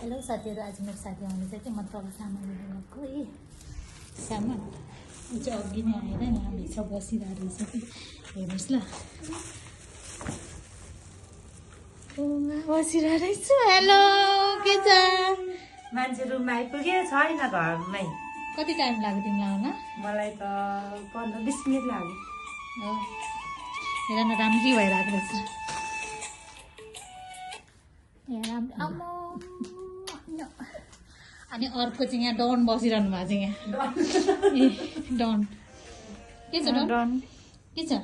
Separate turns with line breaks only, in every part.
Hello साथीहरु, आज मेरो साथी आउनु चाहिँ म तल सामान लिन गएको है। सामान चाहिँ अघि नै आएर यहाँ भित्र बसिरहेको रहेछ कि हेर्नुहोस् ल। बसिरहेको रहेछ। हेलो, के छ?
मान्छे रुममा आइपुगे छैन घरमै।
कति टाइम लाग्यो तिमीलाई आउन?
मलाई त 15-20 मिनट लाग्यो।
हो, हेर न राम्री भइरहेको रहेछ। अनि अर्को चाहिँ यहाँ डन बसिरहनु भएको छ। यहाँ ए डन के छ? डन के छ?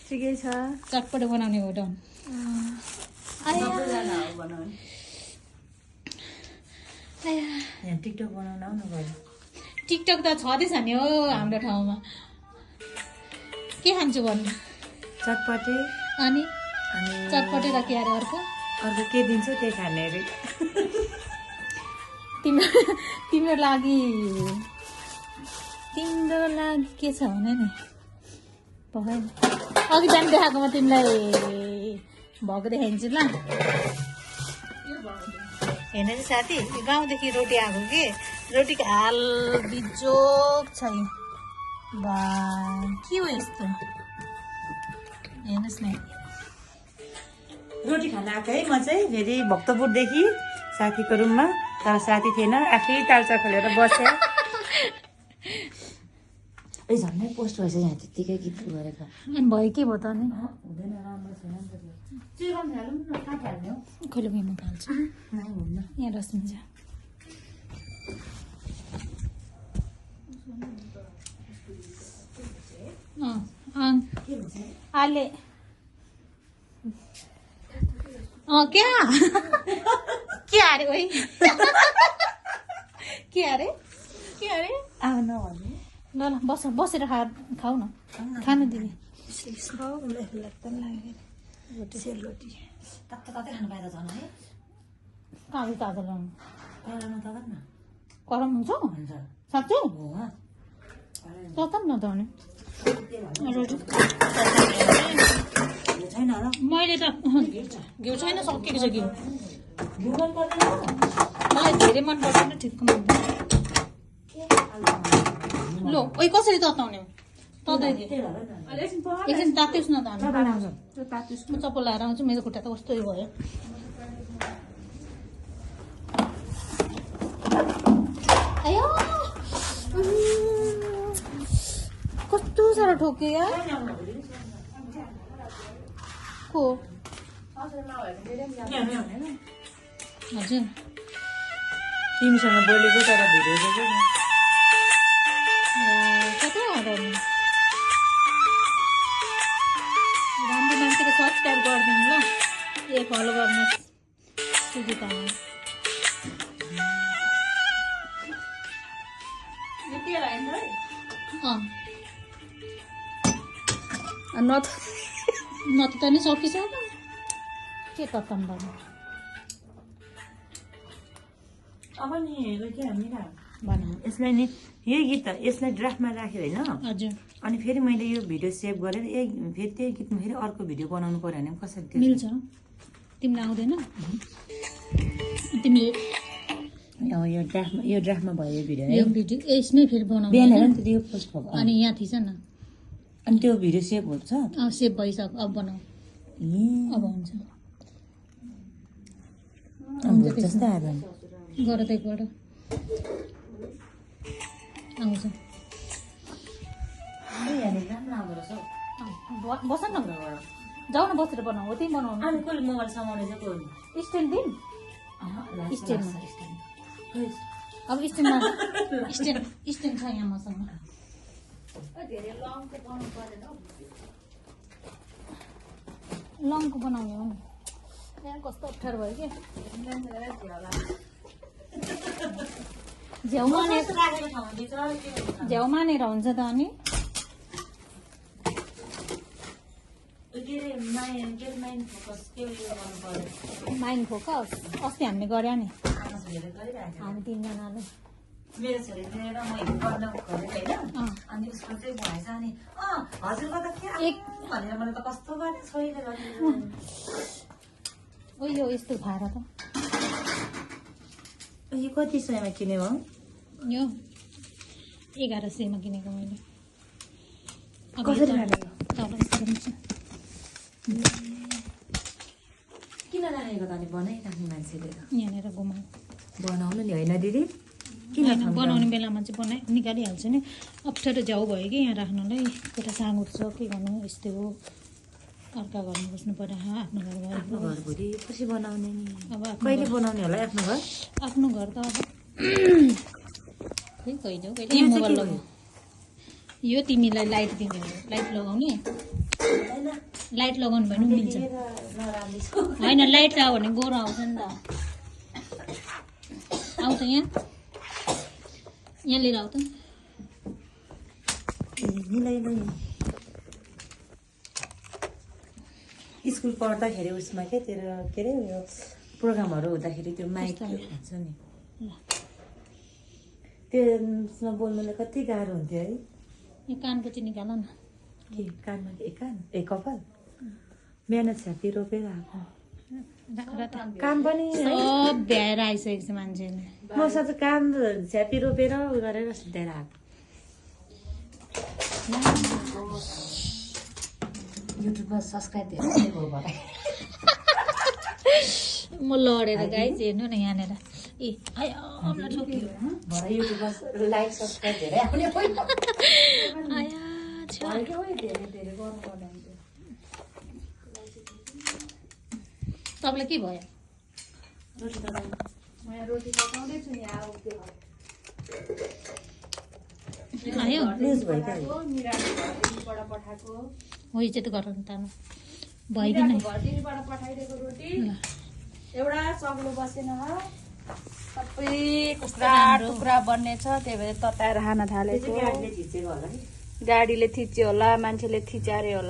ठिकै छ।
चटपट बनाउने हो डन।
यहाँ टिकटक बनाउन आउनु गयो।
टिकटक त छँदैछ नि हो हाम्रो ठाउँमा। के खान्छु भन्नु?
चटपटे
अनि
अनि
चटपटे र के अरे अर्को
के दिन्छ त्यही खाने अरे।
तिम्रो लागि के छ भने नि भएन। अघि बिहान देखाएको म तिमीलाई भएको देखाइदिन्छु ल। हेर्नु चाहिँ साथी, गाउँदेखि रोटी आएको कि रोटीको हाल बिजोक छैन। बा के हो यस्तो? हेर्नुहोस् न,
रोटी खान आएको है। म चाहिँ फेरि भक्तपुरदेखि साथीको रुममा, तर साथी थिएन, आफै तालचा खोलेर बस्यो। ए झन्डै पोस्ट भएछ यहाँ त्यत्तिकै गीत गरेको।
अनि भयो के भयो त? अनि
हुँदैन, राम्रो छैन नि त। चिकन हालौँ न, काट हाल्ने हो।
कहिले म हाल्छु
हुन्न।
यहाँ रस्मिन जा।
के भन्छ?
आले क्या के अरे ओइ के अरे
आउन भन्नु।
ल ल बसेर खाऊ न। खानु दिने
सेलरोटी तातो तातै खानु पाएर झन् है।
कहाँ तातो ल्याउनु?
करामा तगत न।
गरम हुन्छ
हुन्छ।
साँच्चै?
हो
तताम न त अनि रोटी
छैन र।
मैले त घिउ छैन, सकिएको छ घिउ।
घिउ मन पर्दैन।
मलाई धेरै मन पर्दैन, ठिक्क मन पर्छ। ल ओइ कसरी तताउने? तताइदिए एकछिन तात्योस् न त। म चप्पल लाएर आउँछु, मेरो खुट्टा त कस्तो भयो। आयो कस्तो साह्रो ठोक्यो यार। को? हजुर
तिमीसँग बोलेको तर भिडियो चाहिँ
कता हराउनु? राम्रो मान्छेको सब्सक्राइब गरिदिनु ल। ए फलो गर्नुहोस् सुजितामा। नत नि सकिसक्यो। के तताम गर्नु?
अब नि के हामीरा
भन।
यसलाई नि यही गीत त यसलाई ड्राफ्टमा राख्यो होइन।
हजुर
अनि फेरि मैले यो भिडियो सेभ गरेर फेरि त्यही गीतमा फेरि अर्को भिडियो बनाउनु पर्यो भने कसरी त्यो
मिल्छ? तिमीलाई आउँदैन? तिमीले
यो ड्राफ्टमा भयो यो भिडियो
यो भिडियो यसमै फेरि बनाउनु
बिहान
होइन?
हेर नि त यो पोस्ट भएको।
अनि यहाँ थिएछ न।
अनि त्यो भिडियो सेभ हुन्छ।
सेभ भइसक्यो, अब बनाऊ। अब हुन्छ
जस्तै आएर
गर त एकपल्ट आउँछ। बस न, जाऊ न बसेर बनाऊ। हो त्यही बनाउनु।
अनि कसले मोबाइल समाउने चाहिँ को?
स्ट्यान्ड दिउँ? स्ट्यान्डमा अब स्ट्यान्ड छ यहाँ मसँग। लङको बनाउने हो नि। यहाँ कस्तो अप्ठ्यारो भयो कि झ्याउ मानेर हुन्छ त। अनि माइन्ड फोकस अस्ति हामीले गऱ्यो नि, हामी तिनजनाले।
मेरो छोरी लिएर म हिँड्नु खोजेको होइन। अनि उसको चाहिँ भएछ अनि हजुरको त के भनेर मैले त कस्तो गरेँ छोरीले गरेँ।
ओ यो यस्तो खाएर त
यो कति समयमा किन्यो हो
यो 1100 मा किनेको मैले
कसरी राखेको
तल यस्तो हुन्छ
किन राखेको त अनि बनाइराख्ने मान्छेले त
यहाँनिर घुमाउ
बनाउनु नि होइन दिदी किन
होइन, बनाउने बेलामा चाहिँ निकालिहाल्छु नि अप्ठ्यारो झ्याउ भयो कि यहाँ राख्नलाई कोठा साँगुर छ के गर्नु यस्तो हो अर्का घरमा बस्नु पर्यो आफ्नो घर
आफ्नो
गएर
घर भोलि पछि बनाउने नि
अब
कहिले बनाउने होला आफ्नो घर
आफ्नो घर त अब खै कहिले हो कहिले
यो चाहिँ
मोबाइल
के
लगाऊ यो तिमीलाई लाइट दिने हो लाइट लगाउने लाइट लगाउनु भने मिल्छ होइन लाइट लगायो भने गोरो आउँछ नि त आउँछ यहाँ लिएर आऊ त
स्कुल पढ्दाखेरि उसमा के तेरो के अरे उयो प्रोग्रामहरू हुँदाखेरि त्यो माइक हुन्छ नि त्यसमा बोल्नुलाई कति गाह्रो हुन्थ्यो है
यो कानको चाहिँ निकाल न
के कानमा ए कपाल बिहान छ्यापी रोपेर आएको काम पनि
सब भ्याएर आइसकेको छ मान्छेले
मसँग चाहिँ काम छ्यापी रोपेर उयो गरेर सुताएर आएको युट्युबमा सब्सक्राइब धेरै भयो भरे
म लडेर गाई हेर्नु न यहाँनिर ए
भरे युट्युबमा लाइक सब्सक्राइब धेरै आउने भयो
आया तपाईँलाई के भयो आयो
लुज भयो क्या
हो यो चाहिँ त गराउनु त भयो कि नै
एउटा सग्लो बसेन सबै टुक्रा टुक्रा बन्ने छ त्यही भएर तताएर खान थालेको
गाडीले थिचेको होला कि
गाडीले थिच्यो होला मान्छेले थिचारे होला